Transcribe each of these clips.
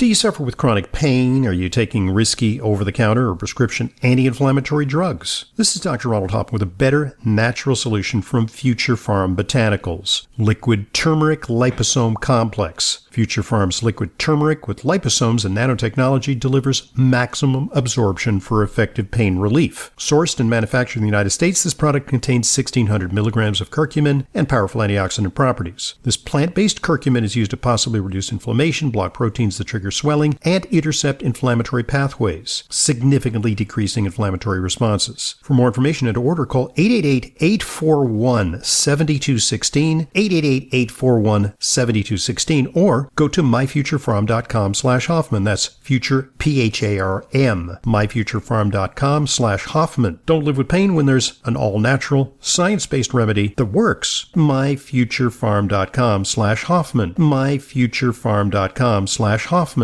Do you suffer with chronic pain? Are you taking risky over-the-counter or prescription anti-inflammatory drugs? This is Dr. Ronald Hoffman with a better natural solution from Future Farm Botanicals. Liquid Turmeric Liposome Complex. Future Farm's liquid turmeric with liposomes and nanotechnology delivers maximum absorption for effective pain relief. Sourced and manufactured in the United States, this product contains 1,600 milligrams of curcumin and powerful antioxidant properties. This plant-based curcumin is used to possibly reduce inflammation, block proteins that trigger swelling, and intercept inflammatory pathways, significantly decreasing inflammatory responses. For more information and to order, call 888-841-7216, 888-841-7216, or go to myfuturefarm.com/Hoffman. That's future, P-H-A-R-M, myfuturefarm.com/Hoffman. Don't live with pain when there's an all-natural, science-based remedy that works. myfuturefarm.com/Hoffman, myfuturefarm.com/Hoffman.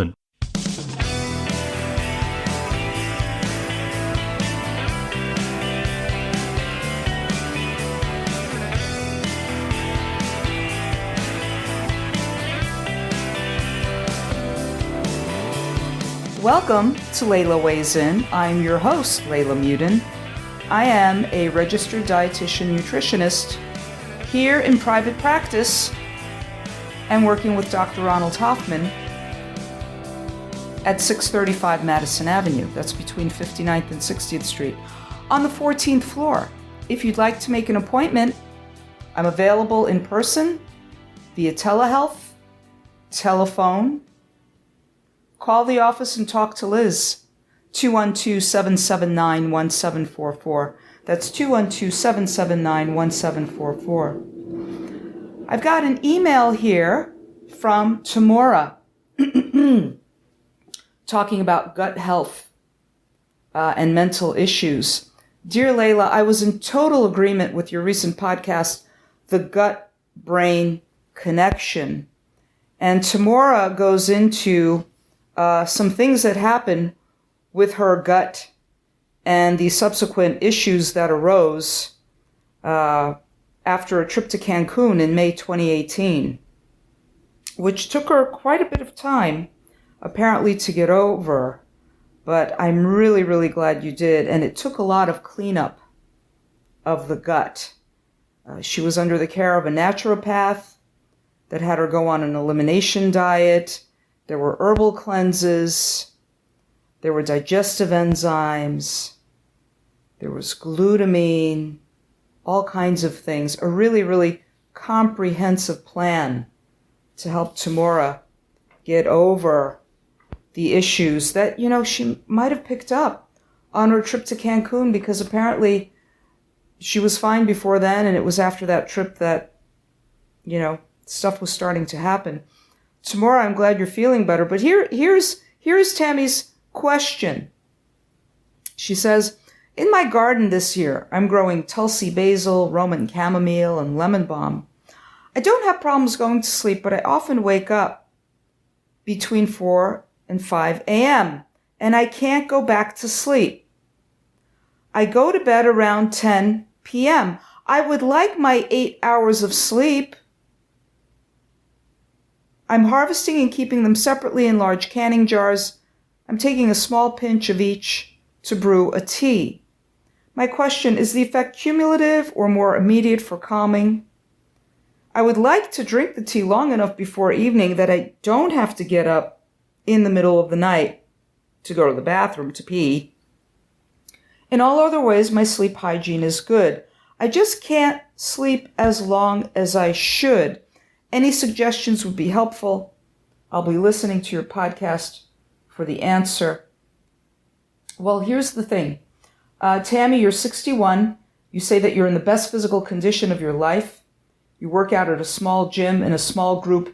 Welcome to Layla Weighs In. I'm your host, Layla Muden. I am a registered dietitian nutritionist here in private practice and working with Dr. Ronald Hoffman at 635 Madison Avenue. That's between 59th and 60th Street on the 14th floor. If you'd like to make an appointment, I'm available in person, via telehealth, telephone. Call the office and talk to Liz, 212-779-1744. That's 212-779-1744. I've got an email here from Tamora talking about gut health and mental issues. Dear Layla, I was in total agreement with your recent podcast, The Gut-Brain Connection. And Tamora goes into some things that happened with her gut and the subsequent issues that arose after a trip to Cancun in May 2018, which took her quite a bit of time, apparently, to get over. But I'm really, really glad you did. And it took a lot of cleanup of the gut. She was under the care of a naturopath that had her go on an elimination diet. There were herbal cleanses, there were digestive enzymes, there was glutamine, all kinds of things. A really, really comprehensive plan to help Tamora get over the issues that, she might have picked up on her trip to Cancun, because apparently she was fine before then, and it was after that trip that, stuff was starting to happen. Tamora, I'm glad you're feeling better. But here's Tammy's question. She says, in my garden this year, I'm growing Tulsi basil, Roman chamomile, and lemon balm. I don't have problems going to sleep, but I often wake up between 4 and 5 a.m., and I can't go back to sleep. I go to bed around 10 p.m. I would like my 8 hours of sleep. I'm harvesting and keeping them separately in large canning jars. I'm taking a small pinch of each to brew a tea. My question, is the effect cumulative or more immediate for calming? I would like to drink the tea long enough before evening that I don't have to get up in the middle of the night to go to the bathroom to pee. In all other ways, my sleep hygiene is good. I just can't sleep as long as I should. Any suggestions would be helpful. I'll be listening to your podcast for the answer. Well, here's the thing. Tammy, you're 61. You say that you're in the best physical condition of your life. You work out at a small gym in a small group.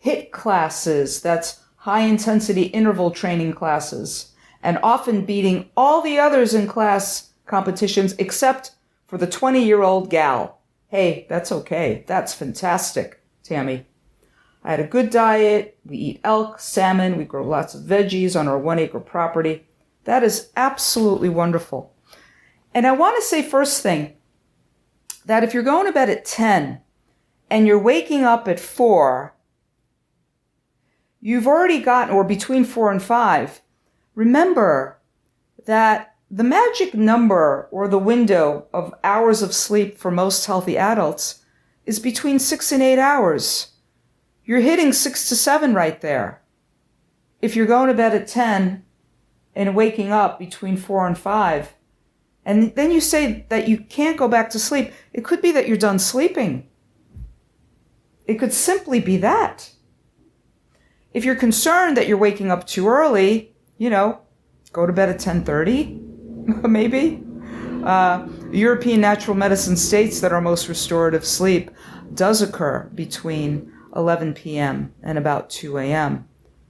HIIT classes, that's high-intensity interval training classes, and often beating all the others in class competitions except for the 20-year-old gal. Hey, that's okay. That's fantastic. Tammy, I had a good diet. We eat elk, salmon. We grow lots of veggies on our 1-acre property. That is absolutely wonderful. And I want to say first thing, that if you're going to bed at 10 and you're waking up at 4, you've already gotten, or between 4 and 5, remember that the magic number or the window of hours of sleep for most healthy adults is between 6 and 8 hours. You're hitting 6 to 7 right there. If you're going to bed at 10 and waking up between 4 and 5, and then you say that you can't go back to sleep, it could be that you're done sleeping. It could simply be that. If you're concerned that you're waking up too early, go to bed at 10:30, maybe. European natural medicine states that our most restorative sleep does occur between 11 p.m. and about 2 a.m.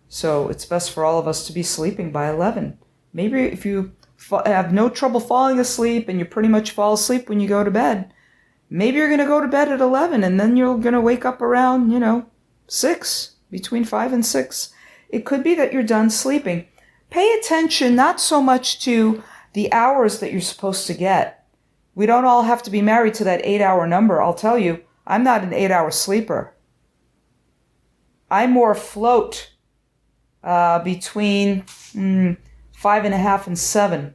So it's best for all of us to be sleeping by 11. Maybe if you have no trouble falling asleep and you pretty much fall asleep when you go to bed, maybe you're going to go to bed at 11 and then you're going to wake up around, 6, between 5 and 6. It could be that you're done sleeping. Pay attention not so much to the hours that you're supposed to get. We don't all have to be married to that 8-hour number. I'll tell you, I'm not an 8-hour sleeper. I more float between 5.5 and 7.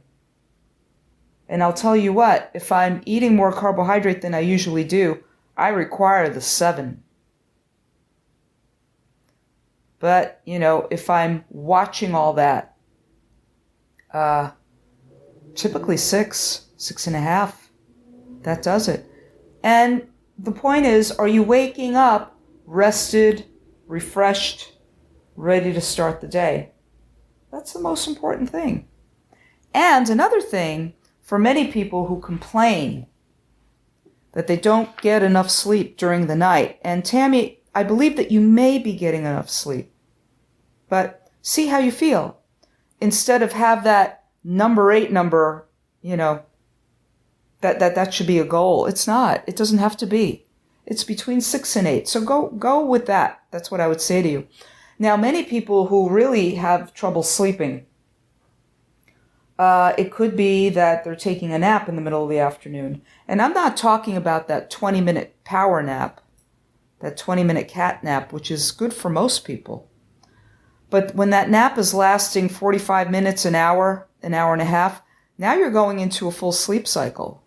And I'll tell you what, if I'm eating more carbohydrate than I usually do, I require the 7. But, if I'm watching all that, typically 6.5, that does it. And the point is, are you waking up rested, refreshed, ready to start the day? That's the most important thing. And another thing, for many people who complain that they don't get enough sleep during the night, and Tammy, I believe that you may be getting enough sleep, but see how you feel. Instead of have that number 8 number, that should be a goal. It's not. It doesn't have to be. It's between 6 and 8. So go with that. That's what I would say to you. Now, many people who really have trouble sleeping, it could be that they're taking a nap in the middle of the afternoon. And I'm not talking about that 20-minute power nap, that 20-minute cat nap, which is good for most people. But when that nap is lasting 45 minutes, an hour and a half, now you're going into a full sleep cycle.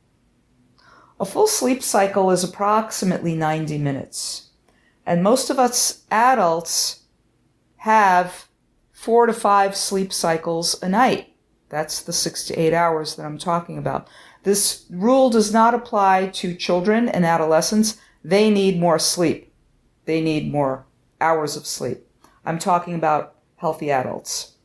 A full sleep cycle is approximately 90 minutes. And most of us adults have 4 to 5 sleep cycles a night. That's the 6 to 8 hours that I'm talking about. This rule does not apply to children and adolescents. They need more sleep. They need more hours of sleep. I'm talking about healthy adults.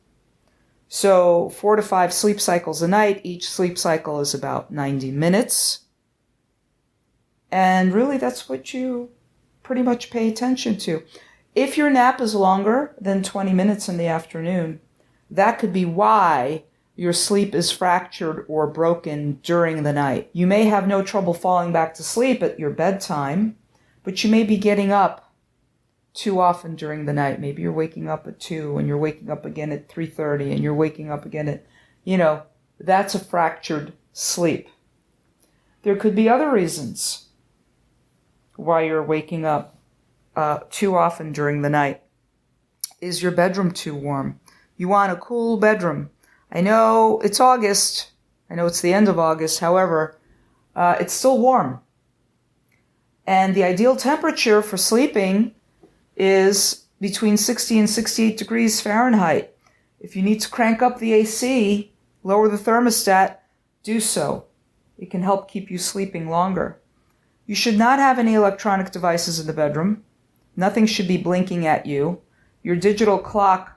So 4 to 5 sleep cycles a night. Each sleep cycle is about 90 minutes. And really, that's what you pretty much pay attention to. If your nap is longer than 20 minutes in the afternoon, that could be why your sleep is fractured or broken during the night. You may have no trouble falling back to sleep at your bedtime, but you may be getting up too often during the night. Maybe you're waking up at 2 and you're waking up again at 3:30 and you're waking up again at, that's a fractured sleep. There could be other reasons why you're waking up too often during the night. Is your bedroom too warm? You want a cool bedroom. I know it's August. I know it's the end of August. However, it's still warm. And the ideal temperature for sleeping is between 60 and 68 degrees Fahrenheit. If you need to crank up the AC, lower the thermostat, do so. It can help keep you sleeping longer. You should not have any electronic devices in the bedroom. Nothing should be blinking at you. Your digital clock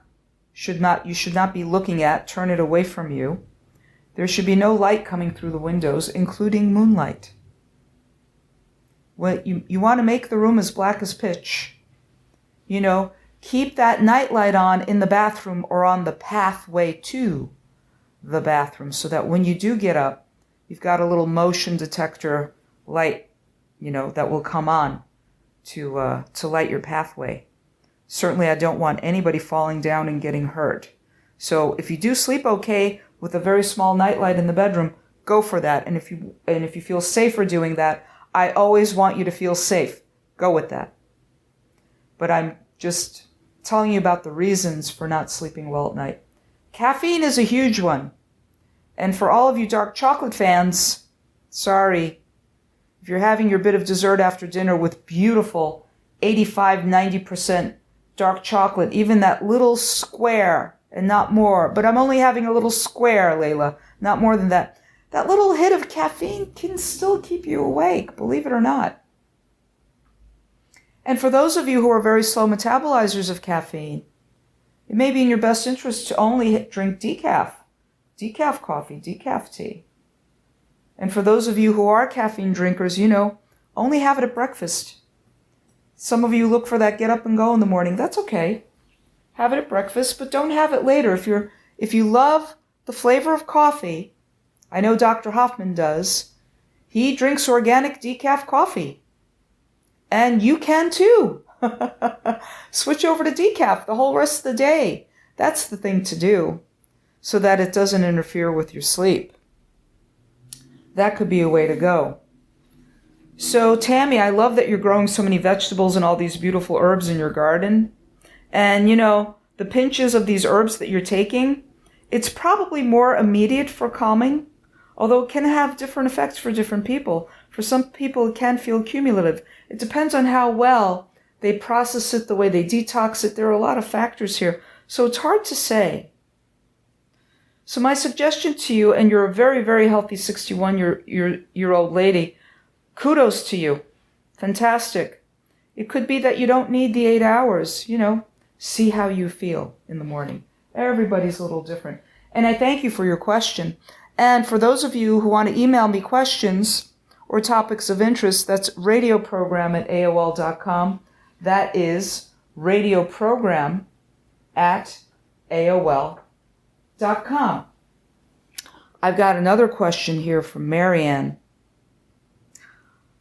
you should not be looking at. Turn it away from you. There should be no light coming through the windows, including moonlight. You want to make the room as black as pitch. Keep that nightlight on in the bathroom or on the pathway to the bathroom so that when you do get up, you've got a little motion detector light, that will come on to light your pathway. Certainly, I don't want anybody falling down and getting hurt. So if you do sleep okay with a very small nightlight in the bedroom, go for that. And if you feel safer doing that, I always want you to feel safe. Go with that. But I'm just telling you about the reasons for not sleeping well at night. Caffeine is a huge one. And for all of you dark chocolate fans, sorry. If you're having your bit of dessert after dinner with beautiful 85-90% dark chocolate, even that little square and not more, but I'm only having a little square, Layla, not more than that. That little hit of caffeine can still keep you awake, believe it or not. And for those of you who are very slow metabolizers of caffeine, it may be in your best interest to only drink decaf coffee, decaf tea. And for those of you who are caffeine drinkers, only have it at breakfast. Some of you look for that get up and go in the morning. That's okay. Have it at breakfast, but don't have it later. If you love the flavor of coffee, I know Dr. Hoffman does, he drinks organic decaf coffee. And you can too. Switch over to decaf the whole rest of the day. That's the thing to do so that it doesn't interfere with your sleep. That could be a way to go. So Tammy, I love that you're growing so many vegetables and all these beautiful herbs in your garden. And the pinches of these herbs that you're taking, it's probably more immediate for calming, although it can have different effects for different people. For some people, it can feel cumulative. It depends on how well they process it, the way they detox it. There are a lot of factors here. So it's hard to say. So my suggestion to you, and you're a very, very healthy 61-year-old lady, kudos to you. Fantastic. It could be that you don't need the 8 hours, see how you feel in the morning. Everybody's a little different. And I thank you for your question. And for those of you who want to email me questions or topics of interest, that's radioprogram@aol.com. That is radioprogram@aol.com. I've got another question here from Marianne.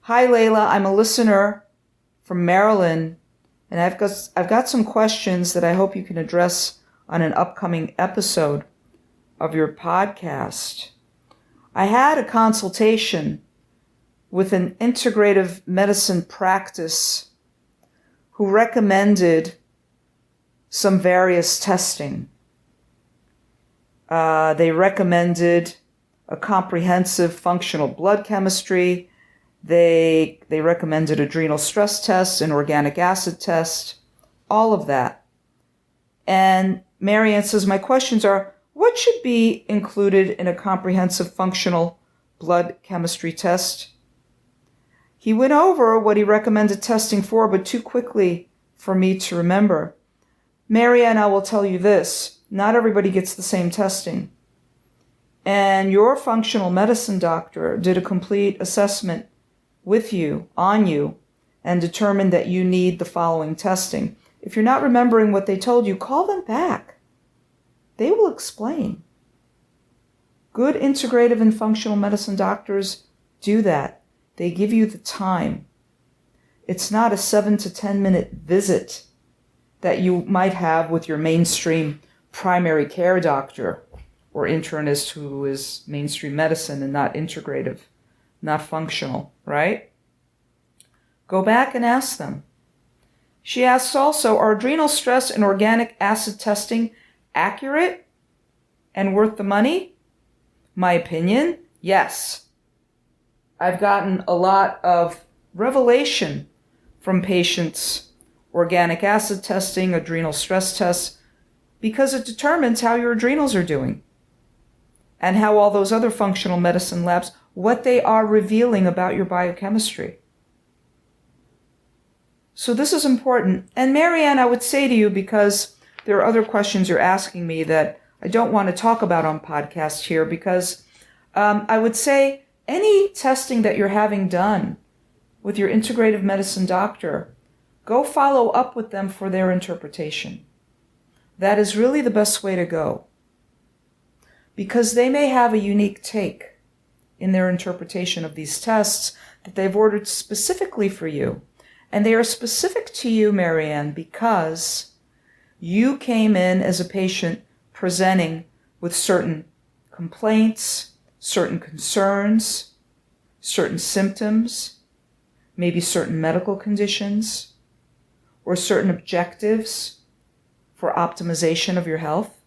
Hi, Layla. I'm a listener from Maryland, and I've got some questions that I hope you can address on an upcoming episode of your podcast. I had a consultation with an integrative medicine practice who recommended some various testing. They recommended a comprehensive functional blood chemistry. They recommended adrenal stress tests, an organic acid test, all of that. And Marianne says, my questions are, what should be included in a comprehensive functional blood chemistry test? He went over what he recommended testing for, but too quickly for me to remember. Marianne, I will tell you this. Not everybody gets the same testing. And your functional medicine doctor did a complete assessment with you, on you, and determined that you need the following testing. If you're not remembering what they told you, call them back. They will explain. Good integrative and functional medicine doctors do that. They give you the time. It's not a 7 to 10 minute visit that you might have with your mainstream primary care doctor or internist who is mainstream medicine and not integrative, not functional, right? Go back and ask them. She asks also, are adrenal stress and organic acid testing accurate and worth the money? My opinion, yes. I've gotten a lot of revelation from patients, organic acid testing, adrenal stress tests, because it determines how your adrenals are doing and how all those other functional medicine labs, what they are revealing about your biochemistry. So this is important. And Marianne, I would say to you, because there are other questions you're asking me that I don't want to talk about on podcast here, because I would say any testing that you're having done with your integrative medicine doctor, go follow up with them for their interpretation. That is really the best way to go, because they may have a unique take in their interpretation of these tests that they've ordered specifically for you. And they are specific to you, Marianne, because you came in as a patient presenting with certain complaints, certain concerns, certain symptoms, maybe certain medical conditions, or certain objectives for optimization of your health.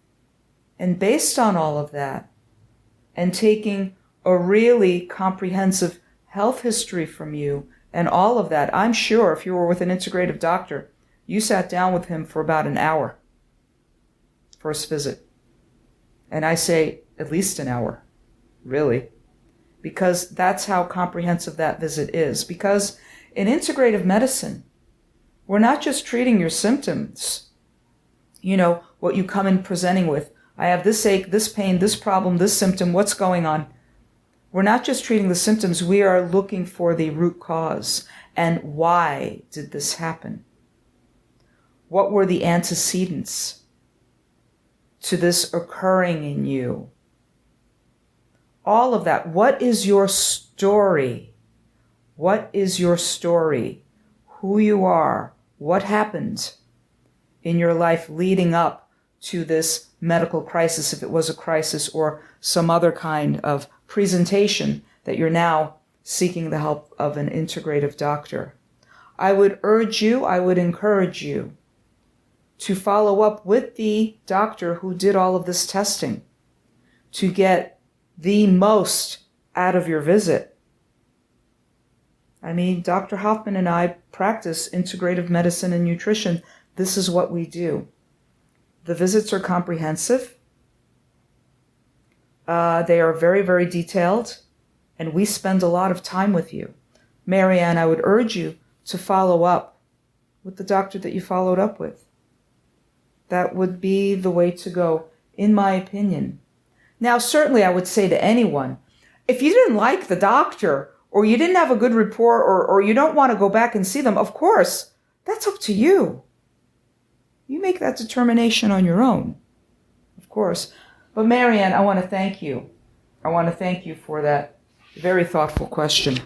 And based on all of that, and taking a really comprehensive health history from you and all of that, I'm sure if you were with an integrative doctor, you sat down with him for about an hour, first visit. And I say at least an hour, really, because that's how comprehensive that visit is. Because in integrative medicine, we're not just treating your symptoms, what you come in presenting with. I have this ache, this pain, this problem, this symptom, what's going on? We're not just treating the symptoms, we are looking for the root cause. And why did this happen? What were the antecedents to this occurring in you? All of that. What is your story? What is your story? Who you are? What happened in your life leading up to this medical crisis, if it was a crisis, or some other kind of presentation that you're now seeking the help of an integrative doctor? I would encourage you to follow up with the doctor who did all of this testing to get the most out of your visit. I mean, Dr. Hoffman and I practice integrative medicine and nutrition. This is what we do. The visits are comprehensive. They are very, very detailed, and we spend a lot of time with you. Marianne, I would urge you to follow up with the doctor that you followed up with. That would be the way to go, in my opinion. Now, certainly I would say to anyone, if you didn't like the doctor, or you didn't have a good rapport, or you don't want to go back and see them, of course, that's up to you. You make that determination on your own, of course. But Marianne, I want to thank you. I want to thank you for that very thoughtful question.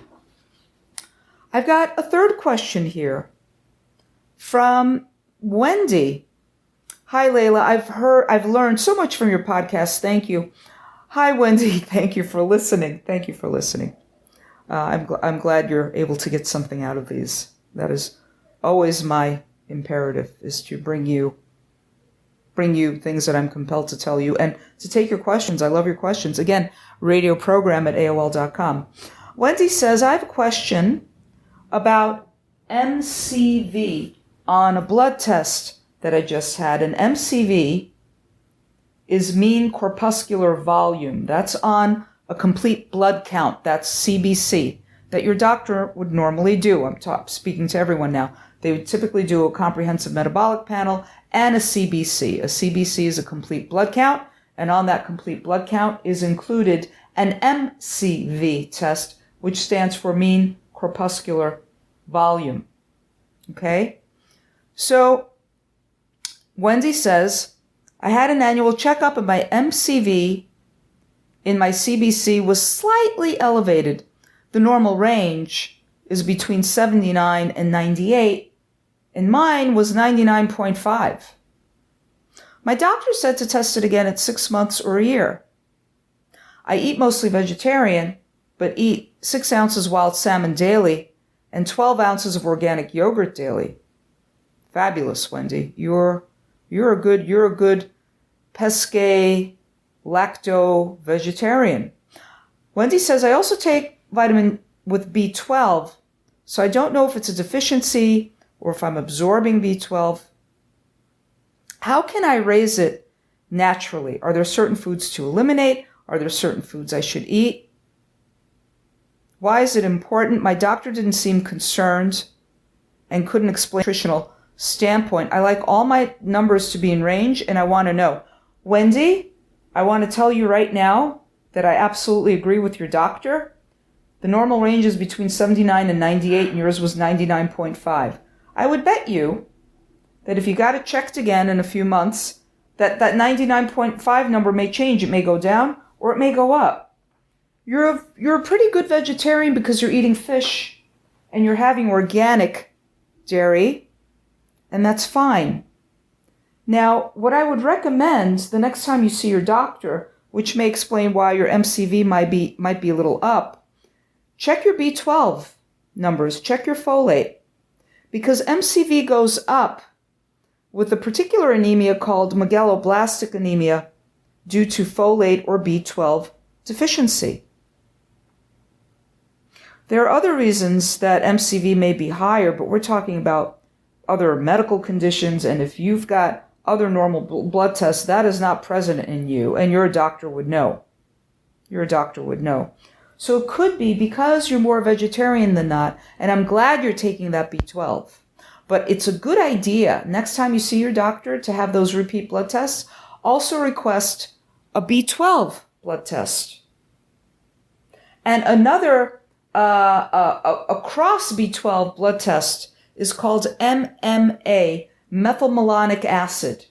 I've got a third question here from Wendy. Hi, Layla. I've learned so much from your podcast. Thank you. Hi, Wendy. Thank you for listening. Thank you for listening. I'm glad you're able to get something out of these. That is always my imperative, is to bring you things that I'm compelled to tell you, and to take your questions. I love your questions. Again, radioprogram@aol.com. Wendy says, I have a question about MCV on a blood test that I just had. And MCV is mean corpuscular volume. That's on a complete blood count. That's CBC, that your doctor would normally do. I'm speaking to everyone now. They would typically do a comprehensive metabolic panel and a CBC. A CBC is a complete blood count, and on that complete blood count is included an MCV test, which stands for mean corpuscular volume. Okay? So, Wendy says, I had an annual checkup and my MCV in my CBC was slightly elevated. The normal range is between 79 and 98, and mine was 99.5. My doctor said to test it again at 6 months or a year. I eat mostly vegetarian, but eat 6 ounces wild salmon daily and 12 ounces of organic yogurt daily. Fabulous, Wendy. You're a good pesce lacto vegetarian. Wendy says, I also take vitamin with B12, so I don't know if it's a deficiency or if I'm absorbing B12. How can I raise it naturally? Are there certain foods to eliminate? Are there certain foods I should eat? Why is it important? My doctor didn't seem concerned and couldn't explain nutritional standpoint. I like all my numbers to be in range, and I want to know. Wendy, I want to tell you right now that I absolutely agree with your doctor. The normal range is between 79 and 98, and yours was 99.5. I would bet you that if you got it checked again in a few months, that 99.5 number may change. It may go down or it may go up. You're a pretty good vegetarian because you're eating fish and you're having organic dairy, and that's fine. Now, what I would recommend the next time you see your doctor, which may explain why your MCV might be a little up, check your B12 numbers, check your folate, because MCV goes up with a particular anemia called megaloblastic anemia due to folate or B12 deficiency. There are other reasons that MCV may be higher, but we're talking about other medical conditions, and if you've got other normal blood tests, that is not present in you, and your doctor would know. Your doctor would know. So it could be because you're more vegetarian than not, and I'm glad you're taking that B12. But it's a good idea, next time you see your doctor, to have those repeat blood tests. Also request a B12 blood test. And another, a cross B12 blood test is called MMA, methylmalonic acid.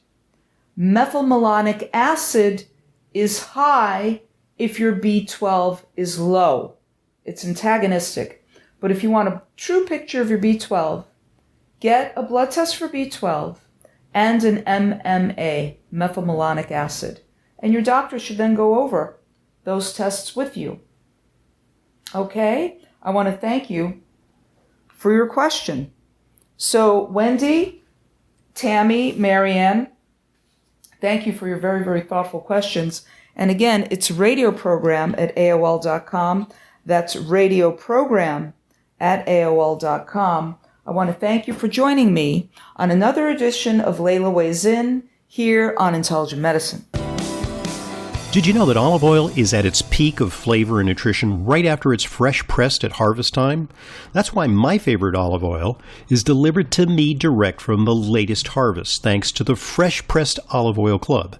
Methylmalonic acid is high if your B12 is low. It's antagonistic. But if you want a true picture of your B12, get a blood test for B12 and an MMA, methylmalonic acid. And your doctor should then go over those tests with you. Okay? I want to thank you for your question. So, Wendy, Tammy, Marianne, thank you for your very, very thoughtful questions. And again, it's radioprogram@AOL.com. That's radioprogram@AOL.com. I want to thank you for joining me on another edition of Layla Weighs In here on Intelligent Medicine. Did you know that olive oil is at its peak of flavor and nutrition right after it's fresh pressed at harvest time? That's why my favorite olive oil is delivered to me direct from the latest harvest, thanks to the Fresh Pressed Olive Oil Club.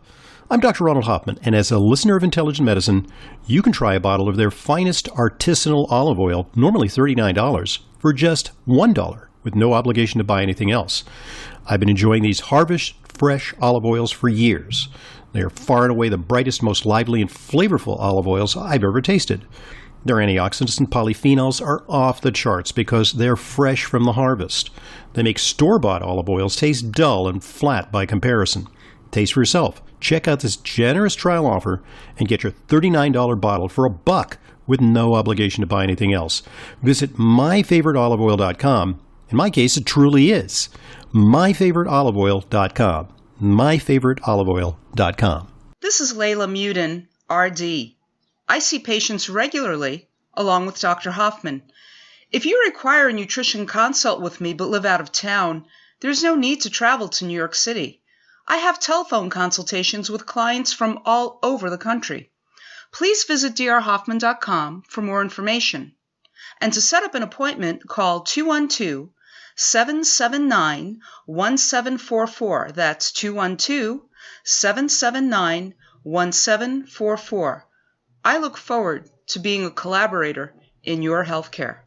I'm Dr. Ronald Hoffman, and as a listener of Intelligent Medicine, you can try a bottle of their finest artisanal olive oil, normally $39, for just $1, with no obligation to buy anything else. I've been enjoying these harvest fresh olive oils for years. They are far and away the brightest, most lively, and flavorful olive oils I've ever tasted. Their antioxidants and polyphenols are off the charts because they're fresh from the harvest. They make store-bought olive oils taste dull and flat by comparison. Taste for yourself. Check out this generous trial offer and get your $39 bottle for $1 with no obligation to buy anything else. Visit myfavoriteoliveoil.com. In my case, it truly is. myfavoriteoliveoil.com. myfavoriteoliveoil.com. This is Layla Muden, RD. I see patients regularly, along with Dr. Hoffman. If you require a nutrition consult with me but live out of town, there's no need to travel to New York City. I have telephone consultations with clients from all over the country. Please visit drhoffman.com for more information. And to set up an appointment, call 212-779-1744. That's 212-779-1744. I look forward to being a collaborator in your healthcare.